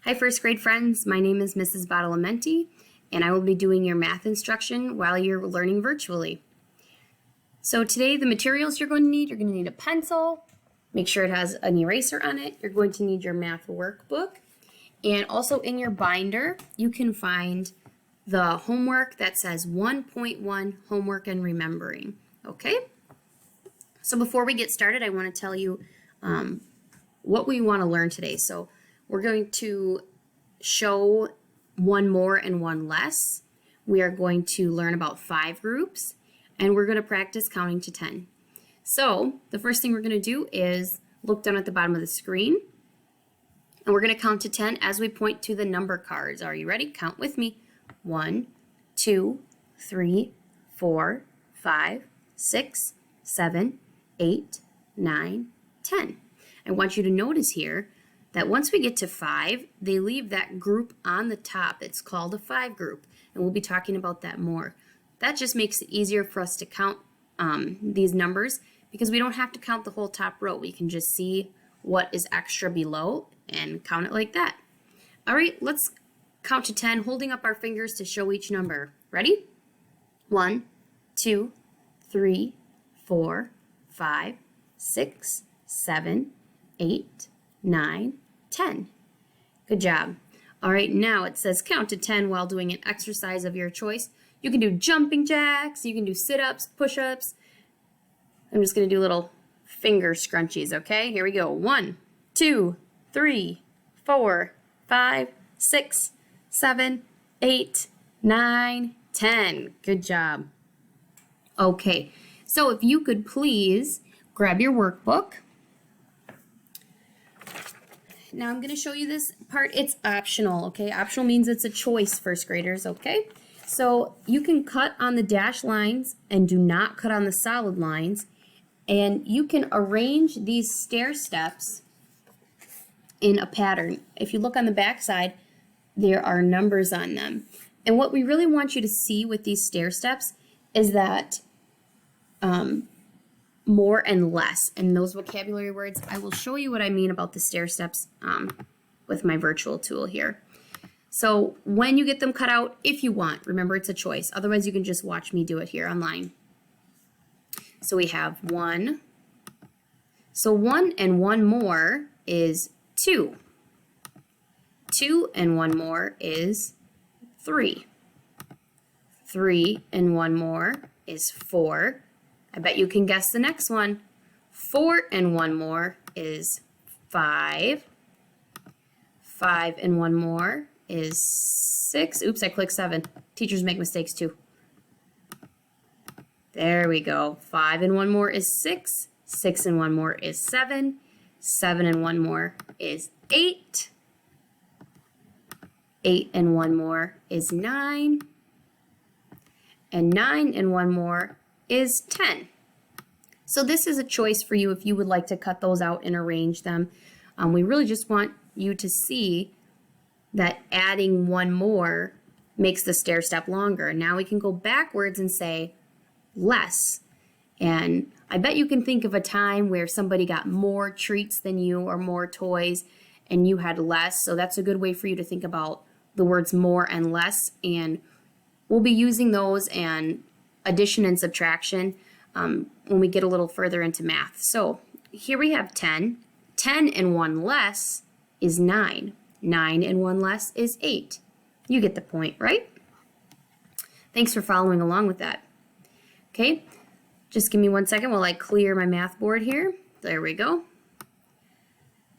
Hi first grade friends, my name is Mrs. Badalamenti and I will be doing your math instruction while you're learning virtually. So today the materials you're going to need a pencil, make sure it has an eraser on it, you're going to need your math workbook, and also in your binder you can find the homework that says 1.1 homework and remembering, okay? So before we get started I want to tell you what we want to learn today. So we're going to show one more and one less. We are going to learn about 5 groups, and we're going to practice counting to 10. So the first thing we're going to do is look down at the bottom of the screen, and we're going to count to 10 as we point to the number cards. Are you ready? Count with me. 1, 2, 3, 4, 5, 6, 7, 8, 9, 10. I want you to notice here that once we get to 5, they leave that group on the top. It's called a 5 group, and we'll be talking about that more. That just makes it easier for us to count these numbers because we don't have to count the whole top row. We can just see what is extra below and count it like that. All right, let's count to 10, holding up our fingers to show each number. Ready? 1, 2, 3, 4, 5, 6, 7, 8, 9, 10. Good job. All right, now it says count to 10 while doing an exercise of your choice. You can do jumping jacks, you can do sit-ups, push-ups. I'm just going to do little finger scrunchies, okay? Here we go. 1, 2, 3, 4, 5, 6, 7, 8, 9, 10. Good job. Okay, so if you could please grab your workbook. Now I'm going to show you this part. It's optional, okay? Optional means it's a choice, first graders, okay? So you can cut on the dashed lines and do not cut on the solid lines. And you can arrange these stair steps in a pattern. If you look on the back side, there are numbers on them. And what we really want you to see with these stair steps is that more and less, and those vocabulary words, I will show you what I mean about the stair steps with my virtual tool here. So when you get them cut out, if you want, remember it's a choice. Otherwise you can just watch me do it here online. So we have 1. So 1 and 1 more is 2. 2 and 1 more is 3. 3 and 1 more is 4. I bet you can guess the next one. 4 and 1 more is 5. 5 and 1 more is 6. Oops, I clicked 7. Teachers make mistakes too. There we go. 5 and 1 more is 6. 6 and 1 more is 7. 7 and 1 more is 8. 8 and 1 more is 9. And 9 and 1 more is 10. So this is a choice for you if you would like to cut those out and arrange them. We really just want you to see that adding 1 more makes the stair step longer. Now we can go backwards and say less. And I bet you can think of a time where somebody got more treats than you or more toys and you had less. So that's a good way for you to think about the words more and less. And we'll be using those and addition and subtraction when we get a little further into math. So here we have 10. 10 and 1 less is 9. 9 and 1 less is 8. You get the point, right? Thanks for following along with that. Okay, just give me 1 second while I clear my math board here. There we go.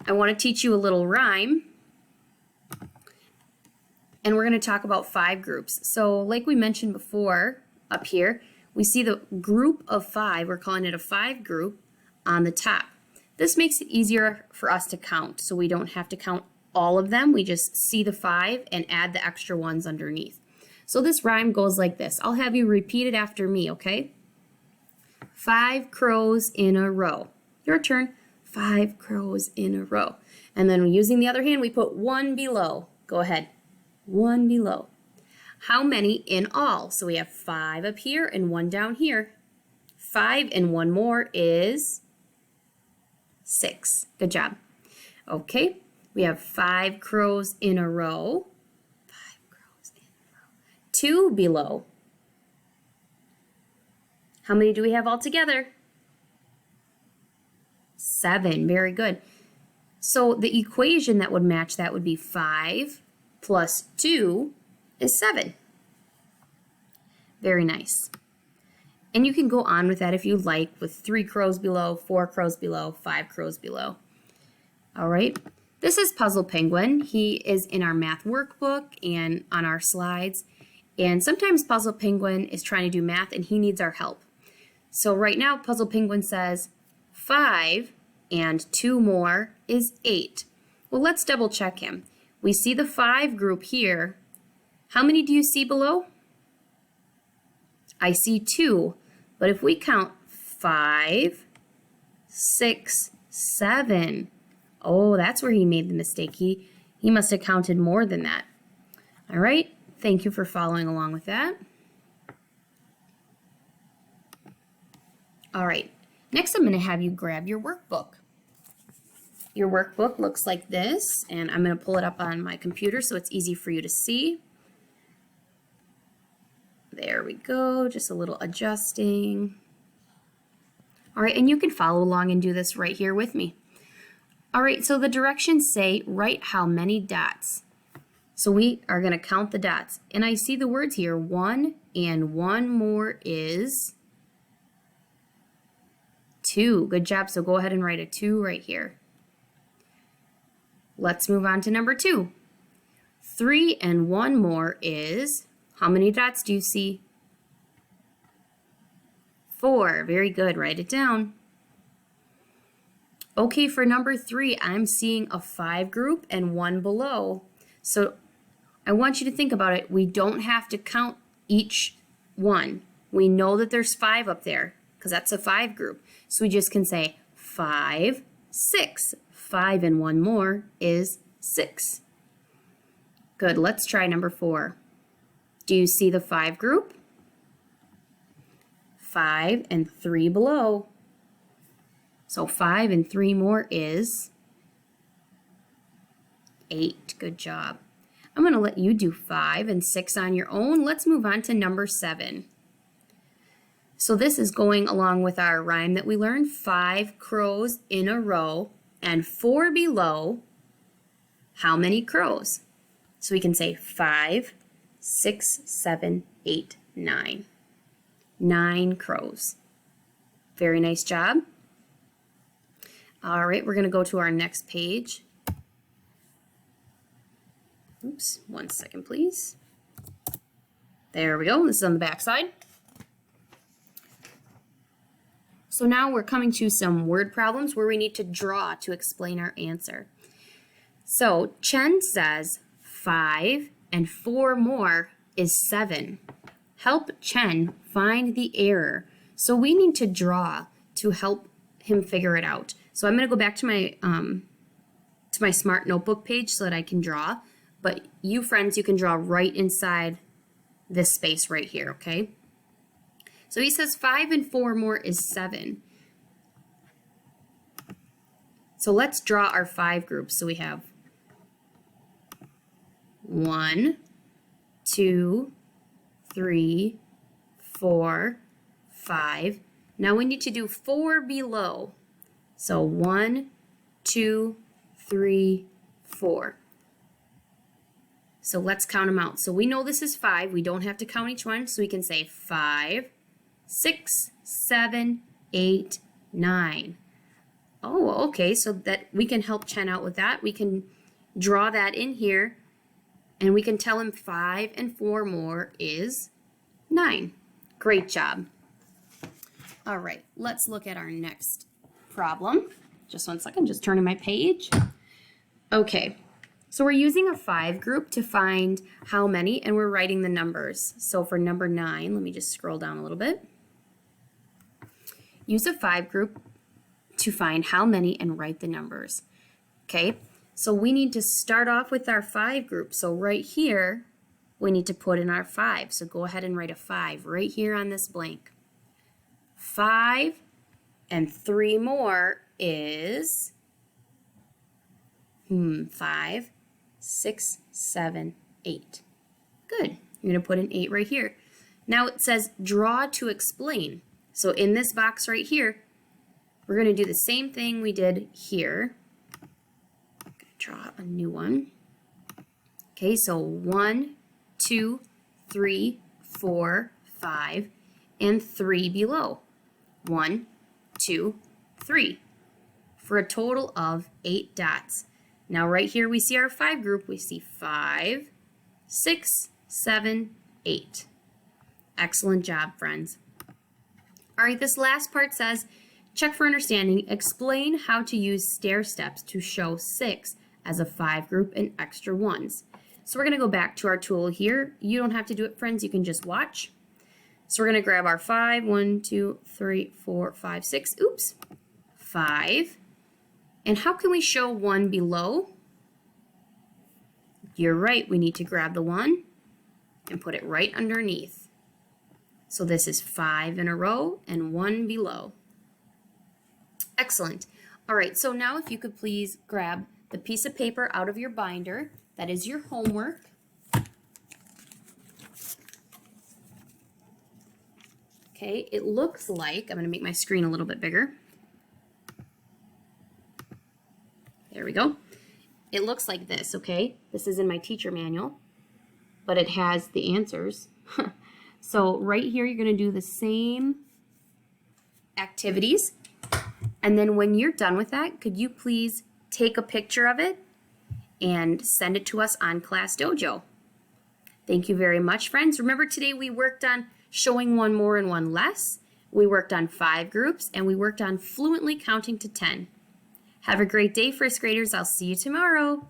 I want to teach you a little rhyme. And we're going to talk about 5 groups. So like we mentioned before up here, we see the group of 5, we're calling it a 5 group, on the top. This makes it easier for us to count, so we don't have to count all of them. We just see the 5 and add the extra ones underneath. So this rhyme goes like this. I'll have you repeat it after me, okay? 5 crows in a row. Your turn. 5 crows in a row. And then using the other hand, we put 1 below. Go ahead. 1 below. How many in all? So we have 5 up here and 1 down here. 5 and 1 more is 6. Good job. Okay, We have 5 crows in a row. 5 crows in a row. 2 below. How many do we have all together? 7. Very good. So the equation that would match that would be 5 plus 2 is 7. Very nice. And you can go on with that if you like, with 3 crows below, 4 crows below, 5 crows below. All right. This is Puzzle Penguin. He is in our math workbook and on our slides. And sometimes Puzzle Penguin is trying to do math and he needs our help. So right now, Puzzle Penguin says 5 and 2 more is 8. Well, let's double check him. We see the 5 group here. How many do you see below? I see 2, but if we count 5, 6, 7, oh, that's where he made the mistake. He must have counted more than that. All right, thank you for following along with that. All right, next I'm going to have you grab your workbook. Your workbook looks like this, and I'm going to pull it up on my computer so it's easy for you to see. There we go, just a little adjusting. All right, and you can follow along and do this right here with me. All right, so the directions say write how many dots. So we are going to count the dots. And I see the words here, 1 and 1 more is 2. Good job, so go ahead and write a 2 right here. Let's move on to number 2. 3 and 1 more is, how many dots do you see? 4. Very good. Write it down. Okay, for number 3, I'm seeing a 5 group and 1 below. So I want you to think about it. We don't have to count each one. We know that there's 5 up there because that's a 5 group. So we just can say 5, 6. 5 and 1 more is 6. Good. Let's try number 4. Do you see the 5 group? 5 and 3 below. So 5 and 3 more is 8. Good job. I'm going to let you do 5 and 6 on your own. Let's move on to number 7. So this is going along with our rhyme that we learned. 5 crows in a row and 4 below. How many crows? So we can say 5, 6, 7, 8, 9. 9 crows. Very nice job. All right, we're going to go to our next page. Oops, 1 second, please. There we go. This is on the back side. So now we're coming to some word problems where we need to draw to explain our answer. So Chen says 5 and 4 more is 7. Help Chen find the error. So we need to draw to help him figure it out. So I'm going to go back to my Smart Notebook page so that I can draw. But you friends, you can draw right inside this space right here, okay? So he says 5 and 4 more is 7. So let's draw our 5 groups. So we have 1, 2, 3, 4, 5. Now we need to do 4 below. So 1, 2, 3, 4. So let's count them out. So we know this is 5. We don't have to count each one. So we can say 5, 6, 7, 8, 9. Oh, okay. So that we can help Chen out with that. We can draw that in here. And we can tell him 5 and 4 more is 9. Great job. All right, let's look at our next problem. Just 1 second, just turning my page. Okay, so we're using a 5 group to find how many, and we're writing the numbers. So for number 9, let me just scroll down a little bit. Use a 5 group to find how many and write the numbers. Okay, so we need to start off with our 5 group. So right here, we need to put in our 5. So go ahead and write a 5 right here on this blank. 5 and 3 more is 5, 6, 7, 8. Good. You're going to put an 8 right here. Now it says draw to explain. So in this box right here, we're going to do the same thing we did here. I'm going to draw a new one. Okay, so 1, 2, 3, 4, 5, and 3 below. 1, 2, 3, for a total of 8 dots. Now right here we see our 5 group. We see 5, 6, 7, 8. Excellent job, friends. All right, this last part says, check for understanding. Explain how to use stair steps to show 6 as a 5 group and extra ones. So we're going to go back to our tool here. You don't have to do it, friends. You can just watch. So we're going to grab our 5, 1, 2, 3, 4, 5, 6. Oops. 5. And how can we show 1 below? You're right. We need to grab the 1 and put it right underneath. So this is 5 in a row and 1 below. Excellent. All right, so now if you could please grab the piece of paper out of your binder. That is your homework. Okay, it looks like, I'm going to make my screen a little bit bigger. There we go. It looks like this, okay? This is in my teacher manual, but it has the answers. So right here, you're going to do the same activities. And then when you're done with that, could you please take a picture of it and send it to us on Class Dojo? Thank you very much, friends. Remember today we worked on showing 1 more and 1 less. We worked on 5 groups, and we worked on fluently counting to 10. Have a great day, first graders. I'll see you tomorrow.